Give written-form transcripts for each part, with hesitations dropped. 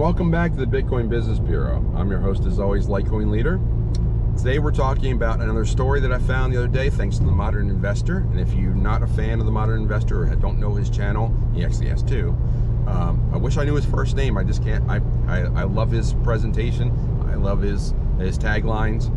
welcome back to the Bitcoin Business Bureau. I'm your host as always, LitecoinLeader. Today we're talking about another story that I found the other day thanks to the Modern Investor. And if you're not a fan of the Modern Investor or don't know his channel, he actually has two. I wish I knew his first name. I just can't. I love his presentation. I love his taglines.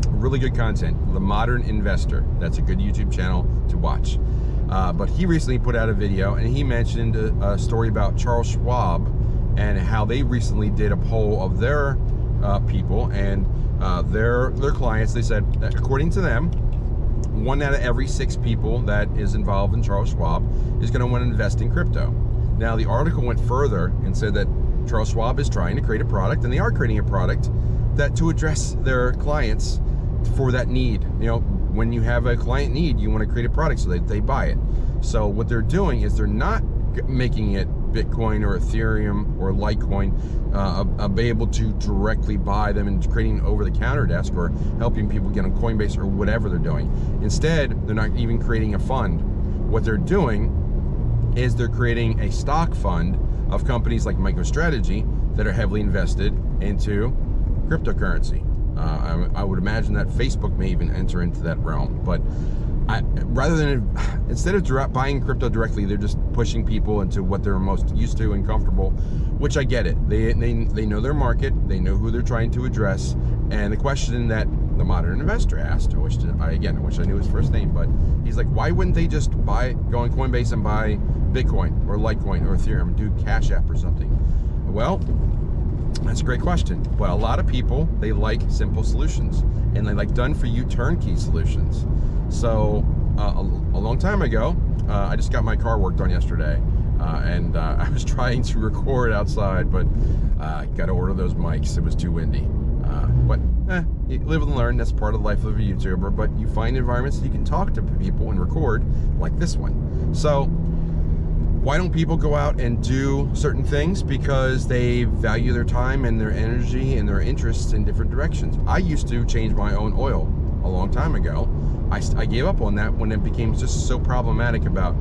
Really good content. The Modern Investor. That's a good YouTube channel to watch. But he recently put out a video and he mentioned a story about Charles Schwab and how they recently did a poll of their people and their clients. They said that according to them, 1 out of every 6 people that is involved in Charles Schwab is going to want to invest in crypto. Now the article went further and said that Charles Schwab is trying to create a product, and they are creating a product that to address their clients for that need. You know, when you have a client need, you want to create a product so that they buy it. So what they're doing is they're not making it Bitcoin or Ethereum or Litecoin, be able to directly buy them and creating an over-the-counter desk or helping people get on Coinbase or whatever they're doing. Instead, they're not even creating a fund. What they're doing is they're creating a stock fund of companies like MicroStrategy that are heavily invested into cryptocurrency. I would imagine that Facebook may even enter into that realm, but instead of buying crypto directly, they're just pushing people into what they're most used to and comfortable, which I get it. They know their market, they know who they're trying to address, and the question that the Modern Investor asked, I wish I knew his first name, but he's like, why wouldn't they just go on Coinbase and buy Bitcoin or Litecoin or Ethereum, do Cash App or something? Well, that's a great question, but a lot of people, they like simple solutions and they like done-for-you turnkey solutions. So a long time ago, I just got my car worked on yesterday, and I was trying to record outside, but got to order those mics. It was too windy. But you live and learn. That's part of the life of a YouTuber. But you find environments that you can talk to people and record, like this one. So why don't people go out and do certain things? Because they value their time and their energy and their interests in different directions. I used to change my own oil a long time ago. I gave up on that when it became just so problematic about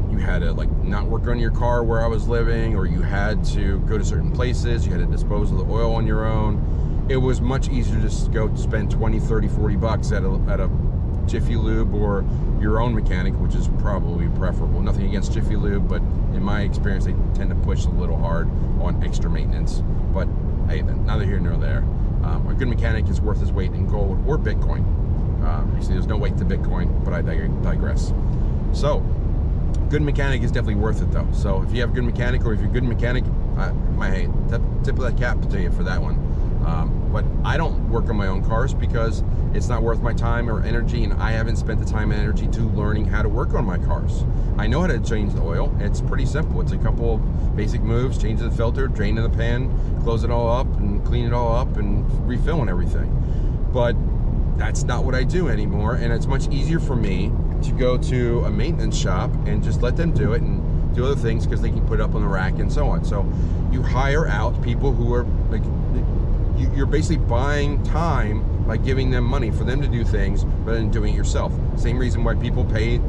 you had to like not work on your car where I was living, or you had to go to certain places, you had to dispose of the oil on your own. It was much easier to just go spend 20, 30, 40 bucks at a Jiffy Lube or your own mechanic, which is probably preferable. Nothing against Jiffy Lube, but in my experience, they tend to push a little hard on extra maintenance. But hey, neither here nor there. A good mechanic is worth his weight in gold or Bitcoin. Actually, there's no weight to Bitcoin, but I digress. So, good mechanic is definitely worth it, though. So, if you have a good mechanic, or if you're a good mechanic, my tip of the cap to you for that one. But I don't work on my own cars because it's not worth my time or energy, and I haven't spent the time and energy to learning how to work on my cars. I know how to change the oil. It's pretty simple. It's a couple of basic moves: change the filter, drain in the pan, close it all up, and clean it all up, and refill and everything. But that's not what I do anymore, and it's much easier for me to go to a maintenance shop and just let them do it and do other things because they can put it up on the rack and so on. So you hire out people who are like, you're basically buying time by giving them money for them to do things rather than doing it yourself. Same reason why people pay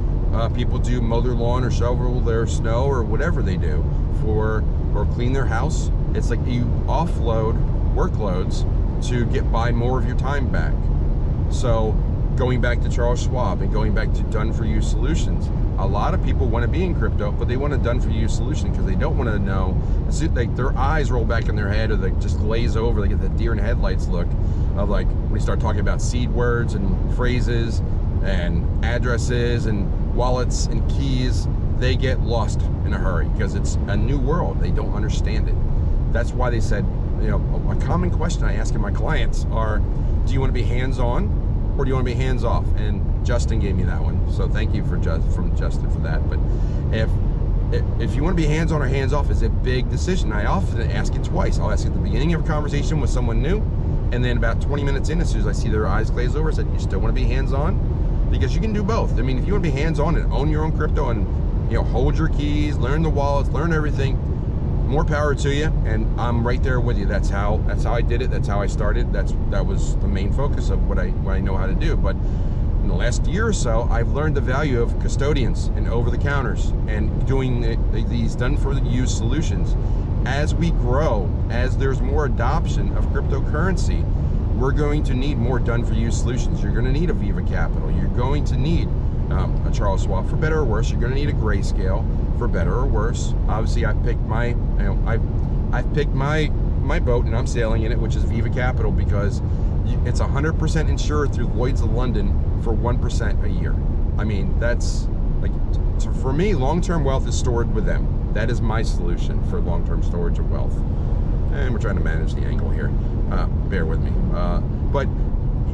people to mow their lawn or shovel their snow or whatever they do or clean their house. It's like you offload workloads to buy more of your time back. So going back to Charles Schwab and going back to done-for-you solutions, a lot of people want to be in crypto, but they want a done-for-you solution because they don't want to know. Like their eyes roll back in their head, or they just glaze over. They get the deer in headlights look of like when you start talking about seed words and phrases and addresses and wallets and keys. They get lost in a hurry because it's a new world. They don't understand it. That's why they said, a common question I ask my clients are, do you want to be hands-on or do you want to be hands-off? And Justin gave me that one, so thank you from Justin for that. But if you want to be hands-on or hands-off, is a big decision. I often ask it twice. I'll ask at the beginning of a conversation with someone new, and then about 20 minutes in, as soon as I see their eyes glaze over, I said, you still want to be hands-on? Because you can do both. I mean, if you want to be hands-on and own your own crypto and hold your keys, learn the wallets, learn everything, more power to you, and I'm right there with you. That's how I did it. That's how I started. That was the main focus of what I know how to do. But in the last year or so, I've learned the value of custodians and over-the-counters and doing these done-for-the-use solutions. as we grow, as there's more adoption of cryptocurrency, we're going to need more done-for-you solutions. You're going to need a Viva Capital. You're going to need a Charles Schwab, for better or worse. You're going to need a Grayscale, for better or worse. Obviously, I've picked my boat and I'm sailing in it, which is Viva Capital, because it's 100% insured through Lloyd's of London for 1% a year. I mean, that's like, so for me, long-term wealth is stored with them. That is my solution for long-term storage of wealth. And we're trying to manage the angle here. Bear with me. But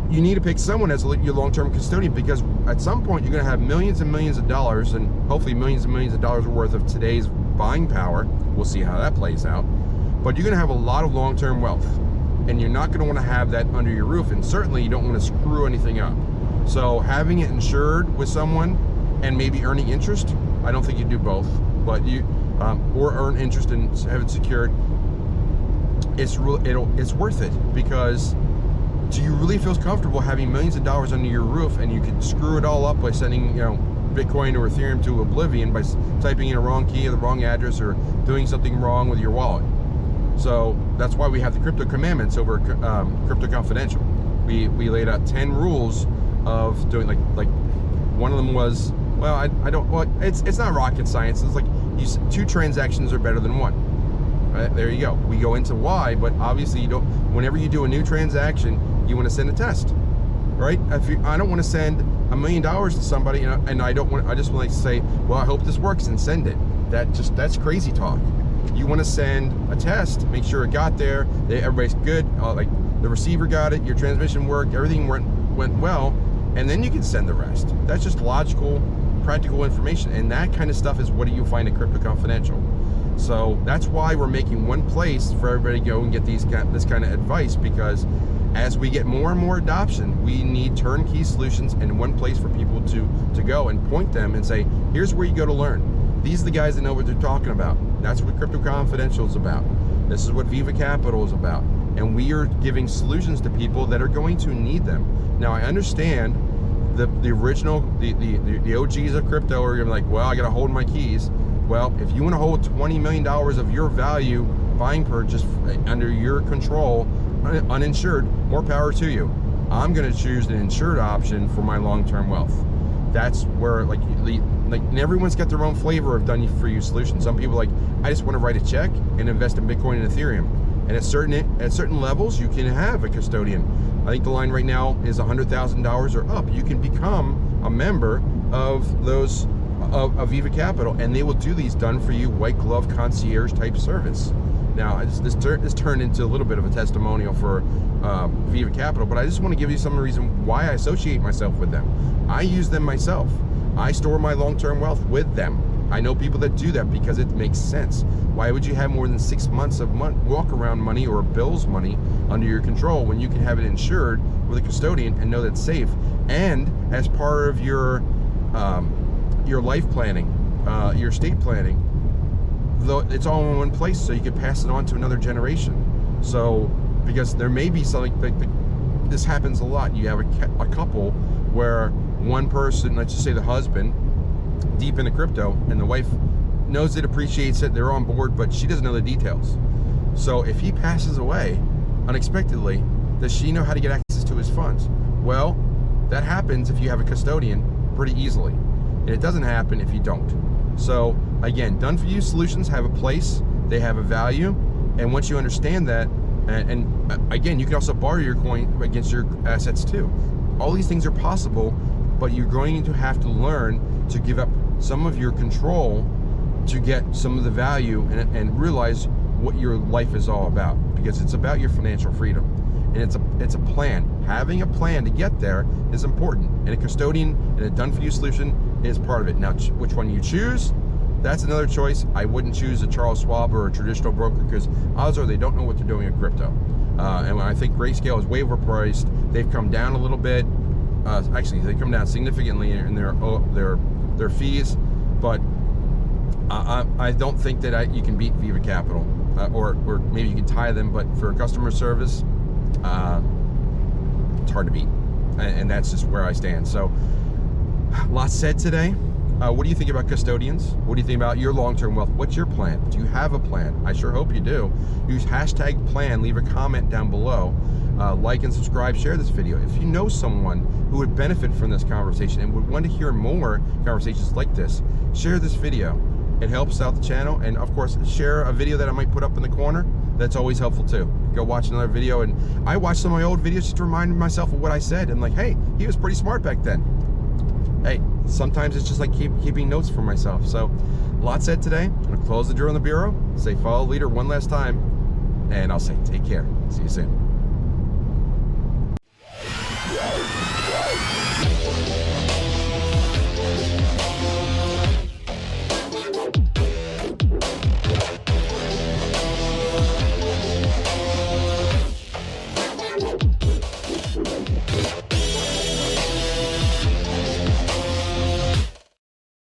you need to pick someone as your long-term custodian, because at some point you're going to have millions and millions of dollars, and hopefully millions and millions of dollars worth of today's buying power. We'll see how that plays out. But you're going to have a lot of long-term wealth, and you're not going to want to have that under your roof, and certainly you don't want to screw anything up. So having it insured with someone and maybe earning interest, I don't think you do both, but you or earn interest and have it secured. It's worth it, because do you really feel comfortable having millions of dollars under your roof, and you can screw it all up by sending, Bitcoin or Ethereum to oblivion by typing in a wrong key or the wrong address or doing something wrong with your wallet? So that's why we have the crypto commandments over CryptoConfidential. We laid out 10 rules of doing like one of them was, it's not rocket science. It's like 2 transactions are better than 1. Right, there you go. We go into why, but obviously you don't. Whenever you do a new transaction, you want to send a test, right? I don't want to send $1 million to somebody, and I just want to say, well, I hope this works, and send it. That's crazy talk. You want to send a test, make sure it got there, everybody's good, like the receiver got it, your transmission worked, everything went well, and then you can send the rest. That's just logical, practical information, and that kind of stuff is what you find at CryptoConfidential. So that's why we're making one place for everybody to go and get this kind of advice, because as we get more and more adoption, we need turnkey solutions and one place for people to go and point them and say, here's where you go to learn. These are the guys that know what they're talking about. That's what CryptoConfidential is about. This is what Viva Capital is about. And we are giving solutions to people that are going to need them. Now, I understand the original, the OGs of crypto are gonna be like, well, I gotta hold my keys. Well, if you want to hold $20 million of your value buying purchase under your control, uninsured, more power to you. I'm going to choose an insured option for my long-term wealth. That's where, and everyone's got their own flavor of done-for-you solutions. Some people I just want to write a check and invest in Bitcoin and Ethereum. And at certain levels, you can have a custodian. I think the line right now is $100,000 or up. You can become a member of those of Viva Capital, and they will do these done-for-you white glove concierge type service. Now, this turned into a little bit of a testimonial for Viva Capital, but I just want to give you some reason why I associate myself with them. I use them myself. I store my long-term wealth with them. I know people that do that because it makes sense. Why would you have more than 6 months of walk-around money or bills money under your control when you can have it insured with a custodian and know that's safe? And as part of your life planning, your estate planning, though it's all in one place, so you can pass it on to another generation. So, because there may be something this happens a lot. You have a couple where one person, let's just say the husband, deep into crypto, and the wife knows it, appreciates it, they're on board, but she doesn't know the details. So if he passes away unexpectedly, does she know how to get access to his funds? Well, that happens if you have a custodian pretty easily. And it doesn't happen if you don't. So again, done-for-you solutions have a place, they have a value, and once you understand that, and again, you can also borrow your coin against your assets too. All these things are possible, but you're going to have to learn to give up some of your control to get some of the value and realize what your life is all about, because it's about your financial freedom. And it's a plan. Having a plan to get there is important, and a custodian and a done-for-you solution is part of it. Now, which one you choose, that's another choice. I wouldn't choose a Charles Schwab or a traditional broker, because odds are they don't know what they're doing in crypto. And I think Grayscale is way overpriced. They've come down a little bit. Actually, they come down significantly in their fees, but I don't think that you can beat Viva Capital, or maybe you can tie them, but for customer service, it's hard to beat, and that's just where I stand. So, lots said today. What do you think about custodians? What do you think about your long-term wealth? What's your plan? Do you have a plan? I sure hope you do. Use hashtag plan, leave a comment down below. Like and subscribe, share this video. If you know someone who would benefit from this conversation and would want to hear more conversations like this, share this video. It helps out the channel, and of course, share a video that I might put up in the corner. That's always helpful too. Go watch another video, and I watched some of my old videos just to remind myself of what I said, and like, hey, he was pretty smart back then. Hey, sometimes it's just like keeping notes for myself. So, a lot said today. I'm gonna close the drawer on the bureau, say follow leader one last time, and I'll say take care. See you soon.